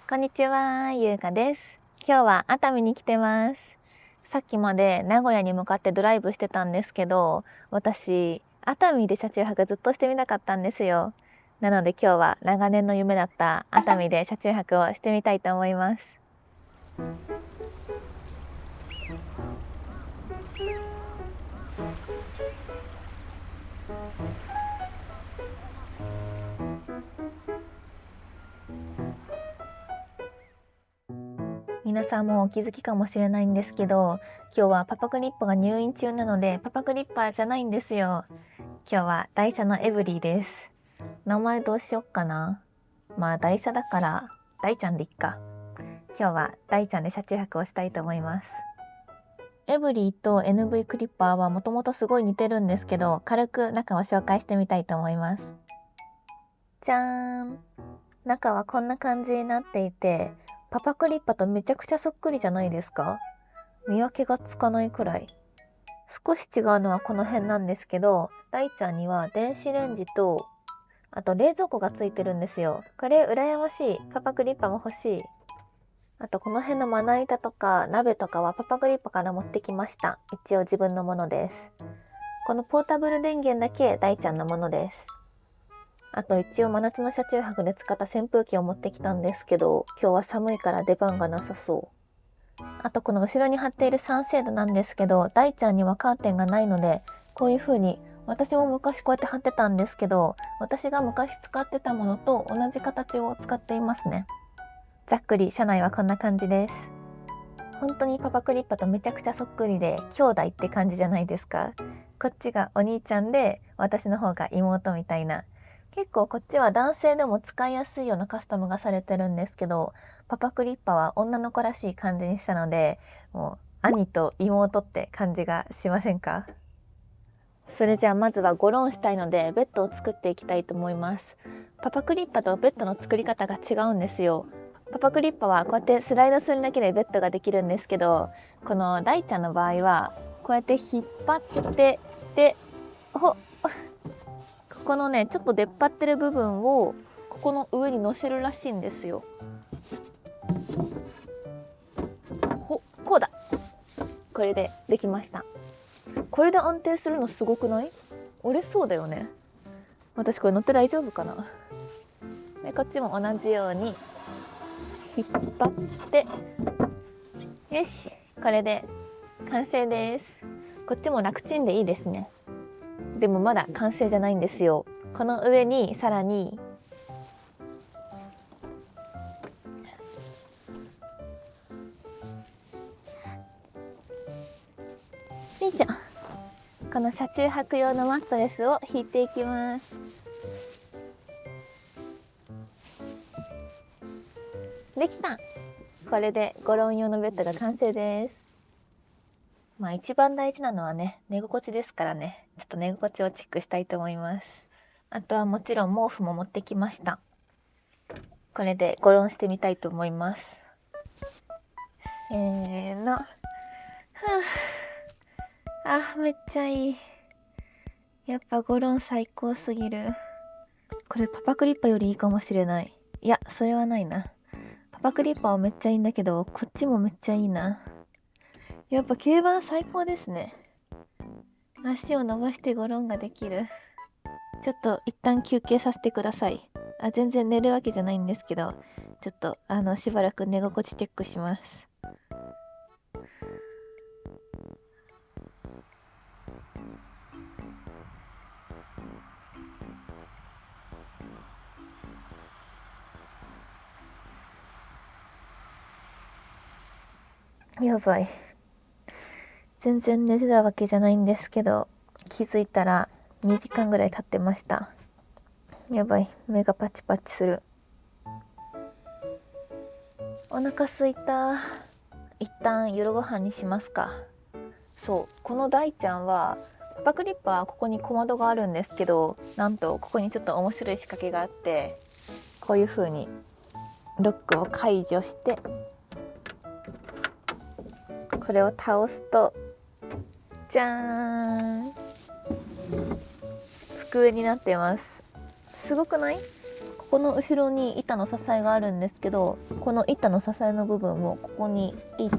こんにちは、ゆうかです。今日は熱海に来てます。さっきまで名古屋に向かってドライブしてたんですけど、私、熱海で車中泊ずっとしてみたかったんですよ。なので今日は長年の夢だった熱海で車中泊をしてみたいと思います。皆さんもお気づきかもしれないんですけど、今日はパパクリッパが入院中なのでパパクリッパじゃないんですよ。今日は台車のエブリィです。名前どうしよっかな。まあ台車だから大ちゃんでいっか。今日は大ちゃんで車中泊をしたいと思います。エブリィと NV クリッパーはもともとすごい似てるんですけど、軽く中を紹介してみたいと思います。じゃーん。中はこんな感じになっていて、パパクリッパとめちゃくちゃそっくりじゃないですか？見分けがつかないくらい。少し違うのはこの辺なんですけど、大ちゃんには電子レンジと、あと冷蔵庫がついてるんですよ。これ羨ましい。パパクリッパも欲しい。あとこの辺のまな板とか鍋とかはパパクリッパから持ってきました。一応自分のものです。このポータブル電源だけ大ちゃんのものです。あと一応真夏の車中泊で使った扇風機を持ってきたんですけど、今日は寒いから出番がなさそう。あとこの後ろに貼っているサンシェードなんですけど、大ちゃんにはカーテンがないので、こういう風に私も昔こうやって貼ってたんですけど、私が昔使ってたものと同じ形を使っていますね。ざっくり車内はこんな感じです。本当にパパクリッパとめちゃくちゃそっくりで兄弟って感じじゃないですか。こっちがお兄ちゃんで私の方が妹みたいな。結構こっちは男性でも使いやすいようなカスタムがされてるんですけど、パパクリッパは女の子らしい感じにしたので、もう兄と妹って感じがしませんか？それじゃあまずはゴロンしたいのでベッドを作っていきたいと思います。パパクリッパとベッドの作り方が違うんですよ。パパクリッパはこうやってスライドするだけでベッドができるんですけど、この大ちゃんの場合はこうやって引っ張ってきて、このねちょっと出っ張ってる部分をここの上に乗せるらしいんですよ。こうだ。これでできました。これで安定するのすごくない？折れそうだよね。私これ乗って大丈夫かな。でこっちも同じように引っ張って、よし、これで完成です。こっちも楽ちんでいいですね。でもまだ完成じゃないんですよ。この上にさらによいしょ、この車中泊用のマットレスを引いていきます。できた。これでゴロン用のベッドが完成です。まあ一番大事なのはね、寝心地ですからね。ちょっと寝心地をチェックしたいと思います。あとはもちろん毛布も持ってきました。これでゴロンしてみたいと思います。せーの。あ、めっちゃいい。やっぱゴロン最高すぎる。これパパクリッパよりいいかもしれない。いや、それはないな。パパクリッパはめっちゃいいんだけど、こっちもめっちゃいいな。やっぱ軽バン最高ですね。足を伸ばしてゴロンができる。ちょっと一旦休憩させてください。全然寝るわけじゃないんですけど、ちょっとしばらく寝心地チェックします。やばい。全然寝てたわけじゃないんですけど、気づいたら2時間ぐらい経ってました。やばい、目がパチパチする。お腹すいた。一旦夜ご飯にしますか。そう、この大ちゃんはパパクリッパはここに小窓があるんですけど、なんとここにちょっと面白い仕掛けがあって、こういう風にロックを解除してこれを倒すと、じゃーん、机になってます。すごくない？ここの後ろに板の支えがあるんですけど、この板の支えの部分をここにいって引っ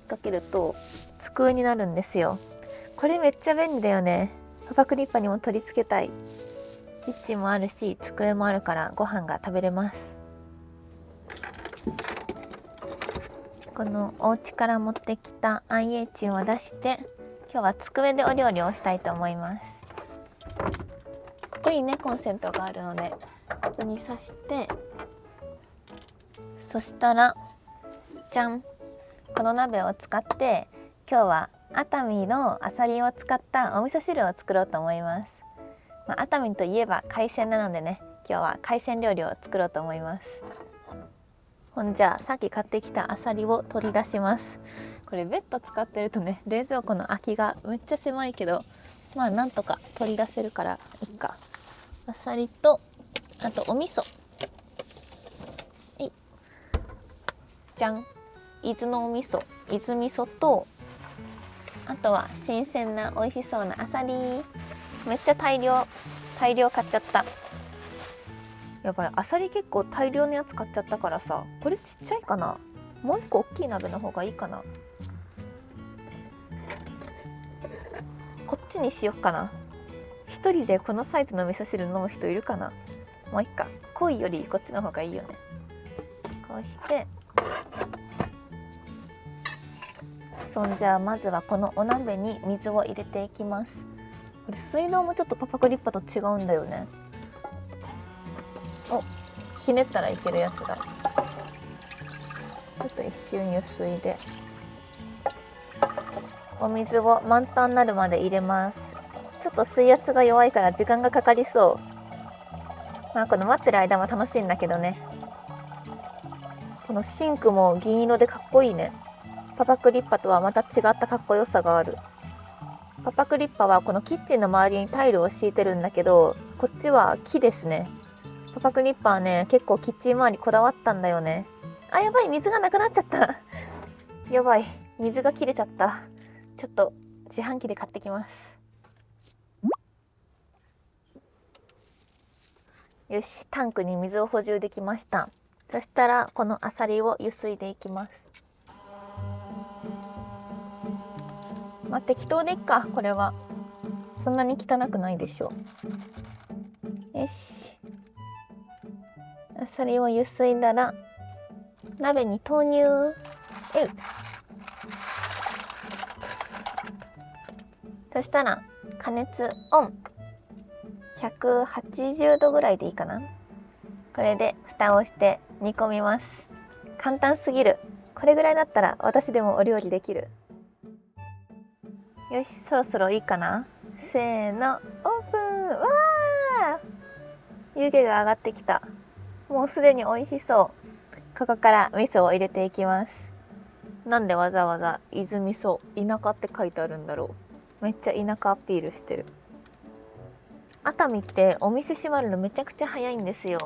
掛けると机になるんですよ。これめっちゃ便利だよね。パパクリッパにも取り付けたい。キッチンもあるし机もあるからご飯が食べれます。このお家から持ってきた IH を出して、今日は机でお料理をしたいと思います。ここにねコンセントがあるのでここに挿して、そしたらじゃん、この鍋を使って今日は熱海のあさりを使ったお味噌汁を作ろうと思います。熱海といえば海鮮なのでね、今日は海鮮料理を作ろうと思います。ほんじゃさっき買ってきたあさりを取り出します。これベッド使ってるとね、冷蔵庫の空きがめっちゃ狭いけど、なんとか取り出せるからいいか。あさりと、あとお味噌、じゃん、伊豆のお味噌、伊豆味噌と、あとは新鮮な美味しそうなあさり。めっちゃ大量買っちゃった。やばい、あさり結構大量のやつ買っちゃったからさ、これちっちゃいかな。もう一個大きい鍋の方がいいかな。こっちにしよっかな。一人でこのサイズの味噌汁飲む人いるかな。もういっか、濃いよりこっちの方がいいよね。こうして、そんじゃあまずはこのお鍋に水を入れていきます。これ水道もちょっとパパクリッパと違うんだよね。お、ひねったらいけるやつだ。ちょっと一瞬ゆすいで、お水を満タンになるまで入れます。ちょっと水圧が弱いから時間がかかりそう。この待ってる間も楽しいんだけどね。このシンクも銀色でかっこいいね。パパクリッパとはまた違ったかっこよさがある。パパクリッパはこのキッチンの周りにタイルを敷いてるんだけど、こっちは木ですね。パパクリッパはね、結構キッチン周りこだわったんだよね。あ、やばい、水がなくなっちゃったやばい、水が切れちゃった。ちょっと自販機で買ってきます。よし、タンクに水を補充できました。そしたらこのあさりをゆすいでいきます。適当でいっか、これは。そんなに汚くないでしょ。よし。あさりをゆすいだら鍋に投入。そしたら加熱オン。180度ぐらいでいいかな。これで蓋をして煮込みます。簡単すぎる。これぐらいだったら私でもお料理できる。よし、そろそろいいかな。せーの、オープン。わー、湯気が上がってきた。もうすでに美味しそう。ここから味噌を入れていきます。なんでわざわざ伊豆味噌田舎って書いてあるんだろう。めっちゃ田舎アピールしてる。熱海ってお店閉まるのめちゃくちゃ早いんですよ。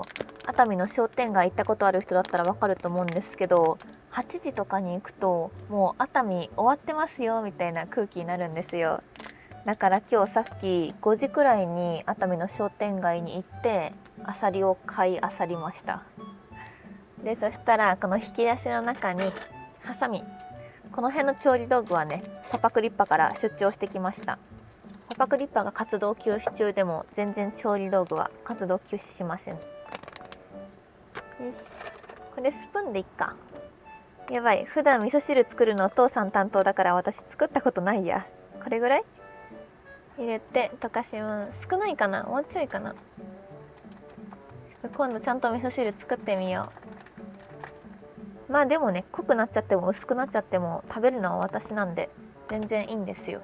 熱海の商店街行ったことある人だったらわかると思うんですけど、8時とかに行くともう熱海終わってますよみたいな空気になるんですよ。だから今日さっき5時くらいに熱海の商店街に行ってアサリを買いあさりました。でそしたらこの引き出しの中にハサミ、この辺の調理道具はねパパクリッパから出張してきました。パパクリッパが活動休止中でも全然調理道具は活動休止しません。よし、これスプーンでいっか。やばい、普段味噌汁作るのお父さん担当だから私作ったことないや。これぐらい入れて溶かします。少ないかな、もうちょいかな。ちょっと今度ちゃんと味噌汁作ってみよう。でもね、濃くなっちゃっても薄くなっちゃっても食べるのは私なんで全然いいんですよ。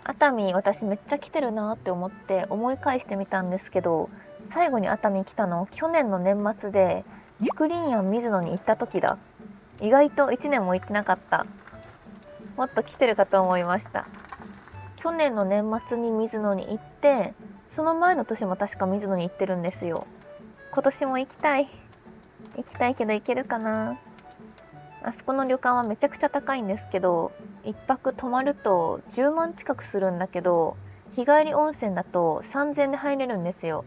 熱海私めっちゃ来てるなって思って思い返してみたんですけど、最後に熱海来たの去年の年末で竹林庵水野に行った時だ。意外と1年も行ってなかった。もっと来てるかと思いました。去年の年末に水野に行って、その前の年も確か水野に行ってるんですよ。今年も行きたいけど行けるかな。あそこの旅館はめちゃくちゃ高いんですけど、1泊泊まると10万近くするんだけど、日帰り温泉だと3000円で入れるんですよ。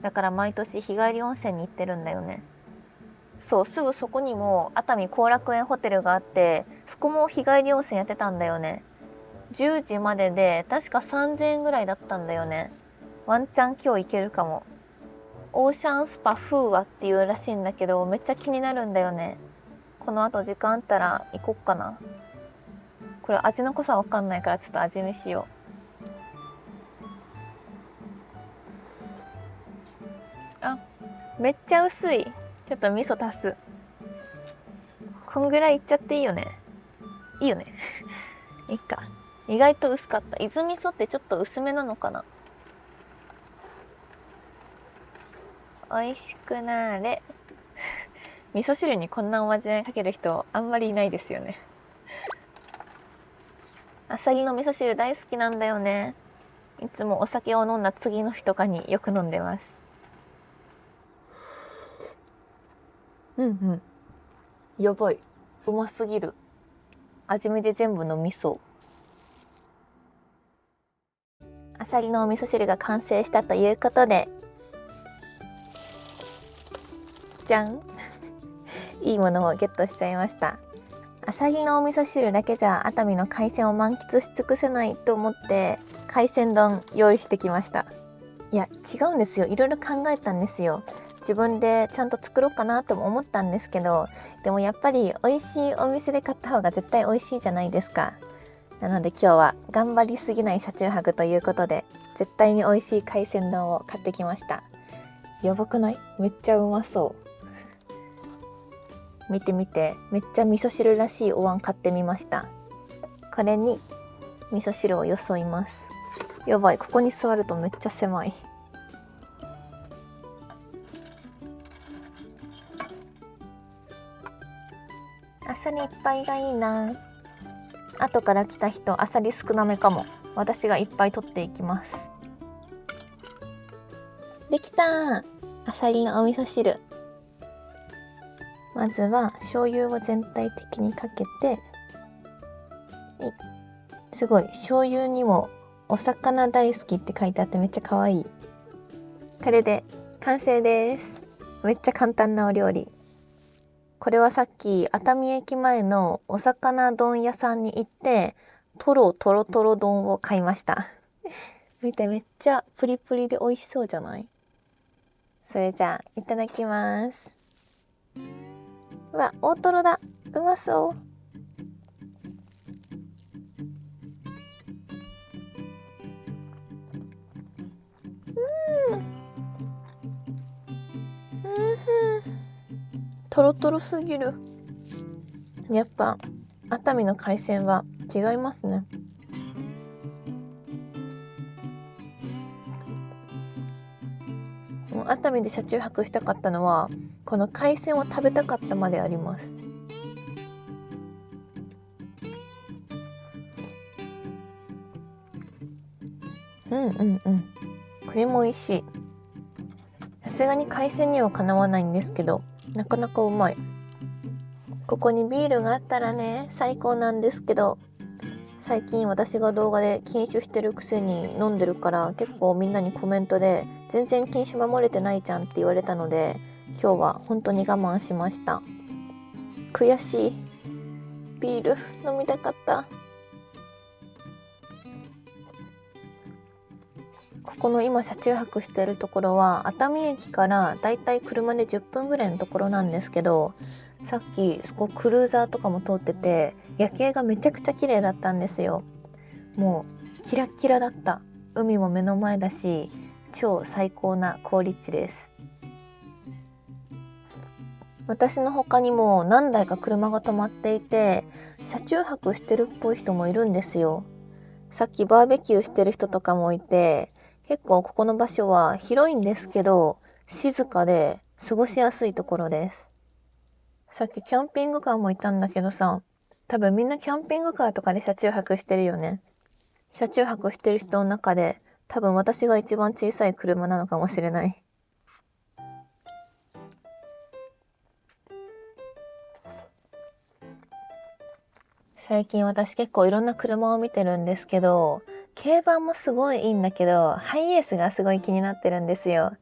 だから毎年日帰り温泉に行ってるんだよね。そう、すぐそこにも熱海後楽園ホテルがあって、そこも日帰り温泉やってたんだよね。10時までで確か3000円ぐらいだったんだよね。ワンチャン今日行けるかも。オーシャンスパフーワっていうらしいんだけど、めっちゃ気になるんだよね。この後時間あったら行こっかな。これ味の濃さわかんないからちょっと味見しよう。あ、めっちゃ薄い。ちょっと味噌足す。こんぐらいいっちゃっていいよね。いいよね。いいか。意外と薄かった。伊豆味噌ってちょっと薄めなのかな。美味しくなーれ。味噌汁にこんなおまじないかける人あんまりいないですよね。あさりの味噌汁大好きなんだよね。いつもお酒を飲んだ次の日とかによく飲んでます。やばい。うますぎる。味見で全部飲みそう。あさりのお味噌汁が完成したということで、じゃんいいものをゲットしちゃいました。あさりのお味噌汁だけじゃ熱海の海鮮を満喫し尽くせないと思って海鮮丼用意してきました。いや違うんですよ。いろいろ考えたんですよ。自分でちゃんと作ろうかなとも思ったんですけど、でもやっぱり美味しいお店で買った方が絶対美味しいじゃないですか。なので今日は頑張りすぎない車中泊ということで、絶対に美味しい海鮮丼を買ってきました。やばくない？めっちゃうまそう見てみて、めっちゃ味噌汁らしいお椀買ってみました。これに味噌汁をよそいます。やばい、ここに座るとめっちゃ狭い。あさりいっぱいがいいな。後から来た人あさり少なめかも。私がいっぱい取っていきます。できたー、あさりのお味噌汁。まずは醤油を全体的にかけて、すごい醤油にもお魚大好きって書いてあってめっちゃ可愛い。これで完成です。めっちゃ簡単なお料理。これはさっき熱海駅前のお魚丼屋さんに行ってトロ丼を買いました見て、めっちゃプリプリで美味しそうじゃない？それじゃあいただきます。うわ、大トロだ。うまそう。トロトロすぎる。やっぱ熱海の海鮮は違いますね。もう熱海で車中泊したかったのはこの海鮮を食べたかったまであります。これも美味しい。さすがに海鮮にはかなわないんですけど、なかなかうまい。ここにビールがあったらね、最高なんですけど、最近私が動画で禁酒してるくせに飲んでるから、結構みんなにコメントで全然禁酒守れてないじゃんって言われたので、今日は本当に我慢しました。悔しい。ビール飲みたかった。ここの今車中泊してるところは熱海駅からだいたい車で10分ぐらいのところなんですけど、さっきそこクルーザーとかも通ってて夜景がめちゃくちゃ綺麗だったんですよ。もうキラッキラだった。海も目の前だし、超最高な好立地です。私の他にも何台か車が止まっていて、車中泊してるっぽい人もいるんですよ。さっきバーベキューしてる人とかもいて、結構ここの場所は広いんですけど静かで過ごしやすいところです。さっきキャンピングカーもいたんだけどさ、多分みんなキャンピングカーとかで車中泊してるよね。車中泊してる人の中で多分私が一番小さい車なのかもしれない。最近私結構いろんな車を見てるんですけど、軽バンもすごいいいんだけど、ハイエースがすごい気になってるんですよ。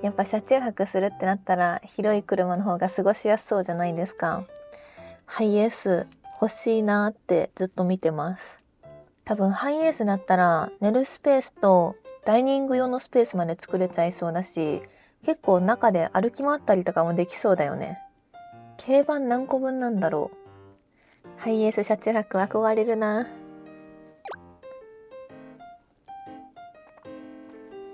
やっぱ車中泊するってなったら広い車の方が過ごしやすそうじゃないですか。ハイエース欲しいなってずっと見てます。多分ハイエースだったら寝るスペースとダイニング用のスペースまで作れちゃいそうだし、結構中で歩き回ったりとかもできそうだよね。軽バン何個分なんだろう。ハイエース車中泊憧れるな。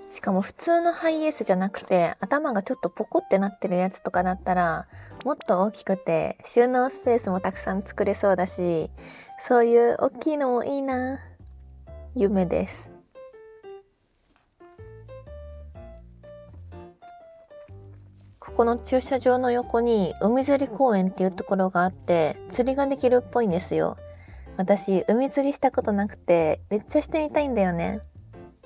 しかも普通のハイエースじゃなくて頭がちょっとポコってなってるやつとかだったらもっと大きくて収納スペースもたくさん作れそうだし、そういう大きいのもいいな。夢です。ここの駐車場の横に海釣り公園っていうところがあって釣りができるっぽいんですよ。私海釣りしたことなくてめっちゃしてみたいんだよね。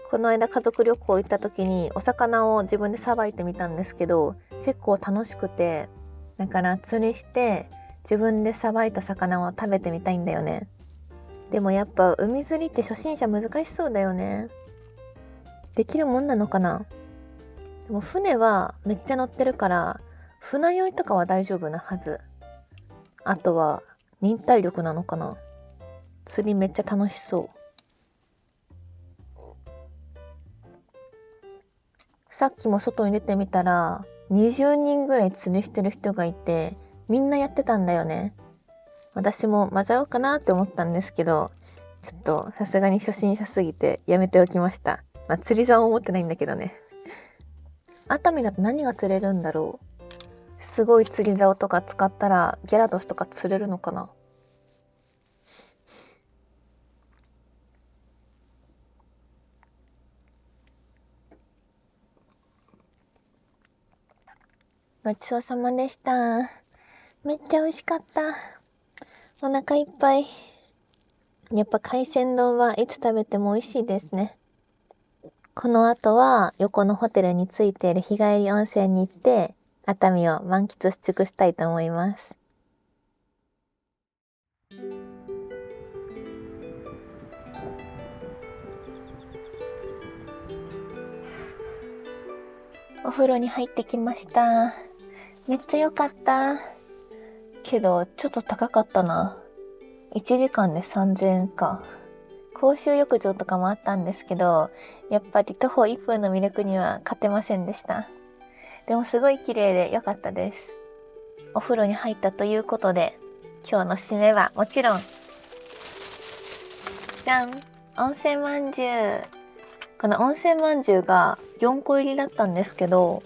この間家族旅行行った時にお魚を自分でさばいてみたんですけど結構楽しくて、だから釣りして自分でさばいた魚を食べてみたいんだよね。でもやっぱ海釣りって初心者難しそうだよね。できるもんなのかな。でも船はめっちゃ乗ってるから船酔いとかは大丈夫なはず。あとは忍耐力なのかな。釣りめっちゃ楽しそう。さっきも外に出てみたら20人ぐらい釣りしてる人がいてみんなやってたんだよね。私も混ざろうかなって思ったんですけど、ちょっとさすがに初心者すぎてやめておきました。釣り竿を持ってないんだけどね。熱海だと何が釣れるんだろう。すごい釣り竿とか使ったらギャラドスとか釣れるのかな。ごちそうさまでした。めっちゃ美味しかった。お腹いっぱい。やっぱ海鮮丼はいつ食べても美味しいですね。この後は横のホテルについている日帰り温泉に行って熱海を満喫し尽くしたいと思います。お風呂に入ってきました。めっちゃ良かった。けどちょっと高かったな。1時間で3000円か。公衆浴場とかもあったんですけど、やっぱり徒歩1分の魅力には勝てませんでした。でもすごい綺麗で良かったです。お風呂に入ったということで、今日の締めはもちろん、じゃん、温泉まんじゅう。この温泉まんじゅうが4個入りだったんですけど、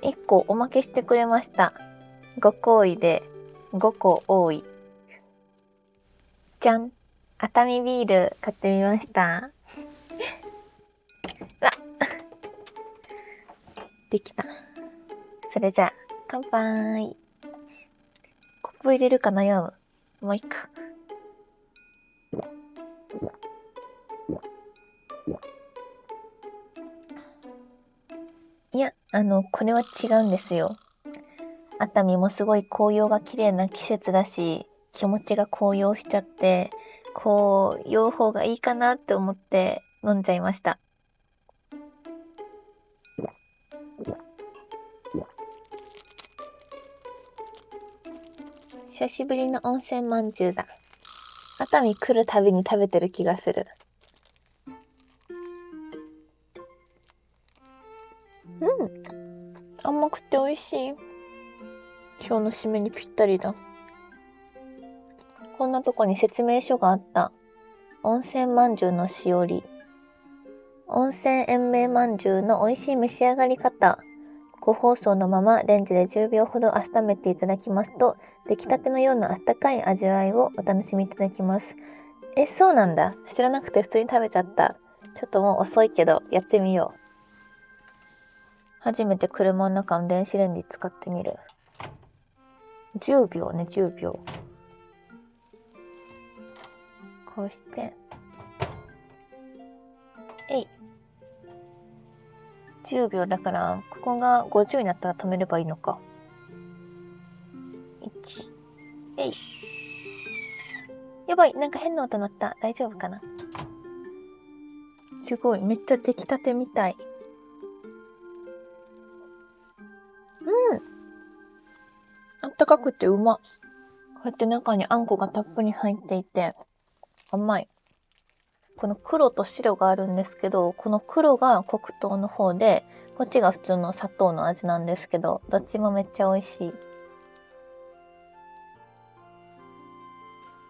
1個おまけしてくれました。5個入りで5個多い。じゃん、熱海ビール買ってみました。うわできた。それじゃあ乾杯。コップ入れるか悩む。もういいか。いや、これは違うんですよ。熱海もすごい紅葉が綺麗な季節だし、気持ちが高揚しちゃって、こう、酔う方がいいかなって思って飲んじゃいました。久しぶりの温泉まんじゅうだ。熱海来るたびに食べてる気がする。甘くて美味しい。今日の締めにぴったりだ。こんなとこに説明書があった。温泉まんじゅうのしおり。温泉延命まんじゅうの美味しい召し上がり方。個包装のままレンジで10秒ほど温めていただきますと、出来たてのようなあったかい味わいをお楽しみいただきます。そうなんだ。知らなくて普通に食べちゃった。ちょっともう遅いけどやってみよう。初めて車の中の電子レンジ使ってみる。10秒ね、10秒。こうして、10秒だから、ここが50になったら止めればいいのか。1、やばい、なんか変な音鳴った。大丈夫かな。すごい、めっちゃ出来たてみたい。あったかくてうま。こうやって中にあんこがたっぷり入っていて甘い。この黒と白があるんですけど、この黒が黒糖の方で、こっちが普通の砂糖の味なんですけど、どっちもめっちゃ美味しい。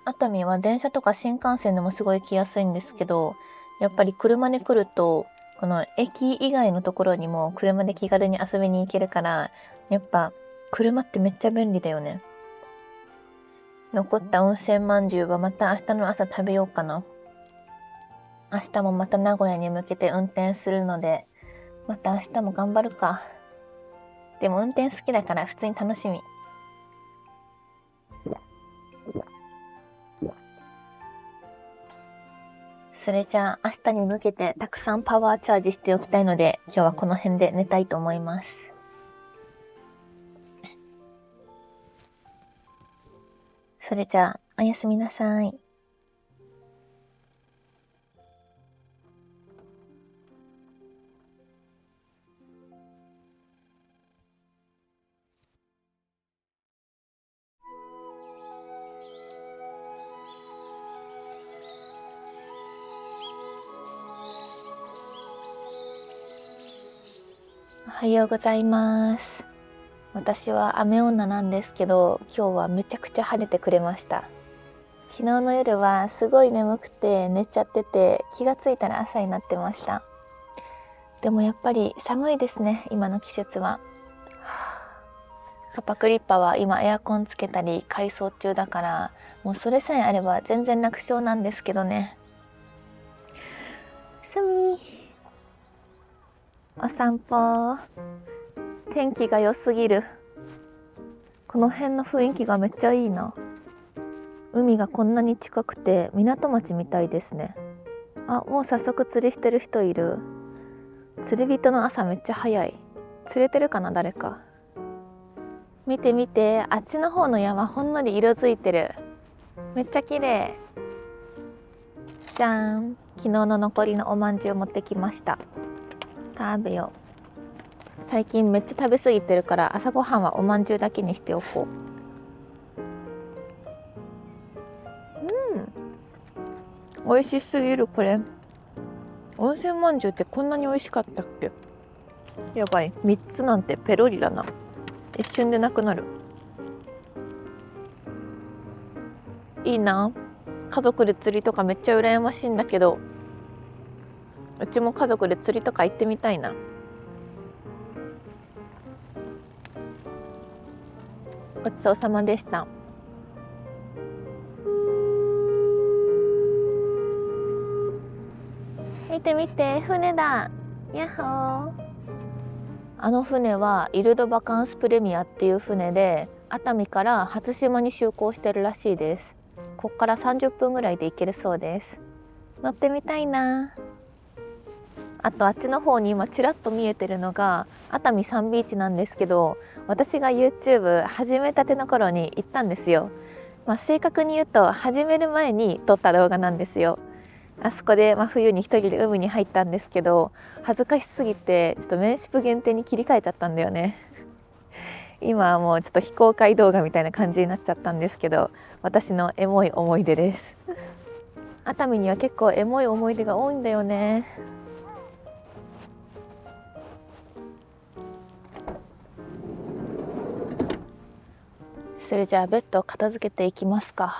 熱海は電車とか新幹線でもすごい来やすいんですけど、やっぱり車で来ると、この駅以外のところにも車で気軽に遊びに行けるから、やっぱ車ってめっちゃ便利だよね。残った温泉まんじゅうはまた明日の朝食べようかな。明日もまた名古屋に向けて運転するので、また明日も頑張るか。でも運転好きだから普通に楽しみ。それじゃあ明日に向けてたくさんパワーチャージしておきたいので、今日はこの辺で寝たいと思います。それじゃあおやすみなさい。おはようございます。私は雨女なんですけど、今日はめちゃくちゃ晴れてくれました。昨日の夜はすごい眠くて寝ちゃってて、気がついたら朝になってました。でもやっぱり寒いですね、今の季節は。パパクリッパは今エアコンつけたり改装中だから、もうそれさえあれば全然楽勝なんですけどね。すみお散歩。天気が良すぎる。この辺の雰囲気がめっちゃいいな。海がこんなに近くて港町みたいですね。あ、もう早速釣りしてる人いる。釣り人の朝めっちゃ早い。釣れてるかな、誰か。見て見て、あっちの方の山ほんのり色づいてる。めっちゃ綺麗。じゃーん、昨日の残りのおまんじゅう持ってきました。食べよう。最近めっちゃ食べ過ぎてるから朝ごはんはおまんじゅうだけにしておこう。美味しすぎる。これ温泉まんじゅうってこんなに美味しかったっけ。やばい、3つなんてペロリだな。一瞬でなくなる。いいな、家族で釣りとかめっちゃ羨ましいんだけど、うちも家族で釣りとか行ってみたいな。ごちそうさまでした。見て見て、船だ。やっほー。あの船はイルドバカンスプレミアっていう船で、熱海から初島に就航してるらしいです。こっから30分ぐらいで行けるそうです。乗ってみたいな。あとあっちの方に今ちらっと見えてるのが熱海サンビーチなんですけど、私が YouTube 始めたての頃に行ったんですよ。正確に言うと始める前に撮った動画なんですよ。あそこで冬に一人で海に入ったんですけど、恥ずかしすぎてちょっとメンシップ限定に切り替えちゃったんだよね。今はもうちょっと非公開動画みたいな感じになっちゃったんですけど、私のエモい思い出です。熱海には結構エモい思い出が多いんだよね。それじゃあベッドを片付けていきますか。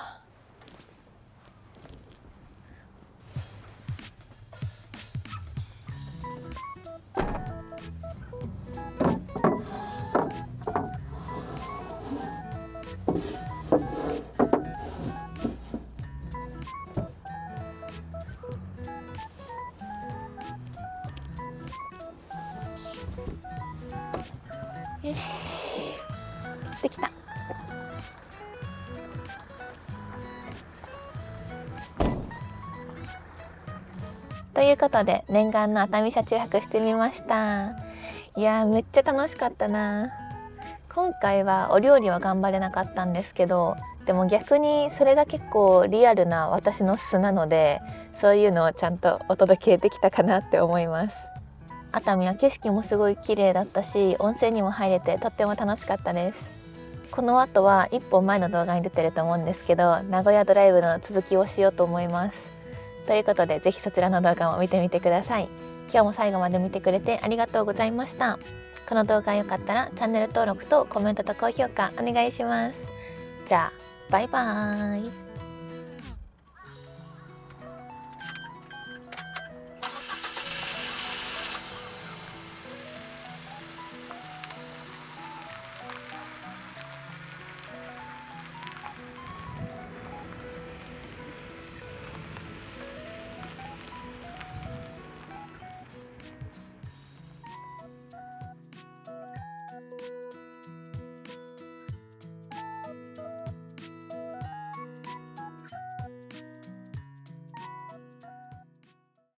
よし、できた。ということで念願の熱海車中泊してみました。いやー、めっちゃ楽しかったな。今回はお料理は頑張れなかったんですけど、でも逆にそれが結構リアルな私の素なので、そういうのをちゃんとお届けできたかなって思います。熱海は景色もすごい綺麗だったし、温泉にも入れてとっても楽しかったです。この後は1本前の動画に出てると思うんですけど、名古屋ドライブの続きをしようと思います。ということで、ぜひそちらの動画も見てみてください。今日も最後まで見てくれてありがとうございました。この動画が良かったらチャンネル登録とコメントと高評価お願いします。じゃあバイバーイ。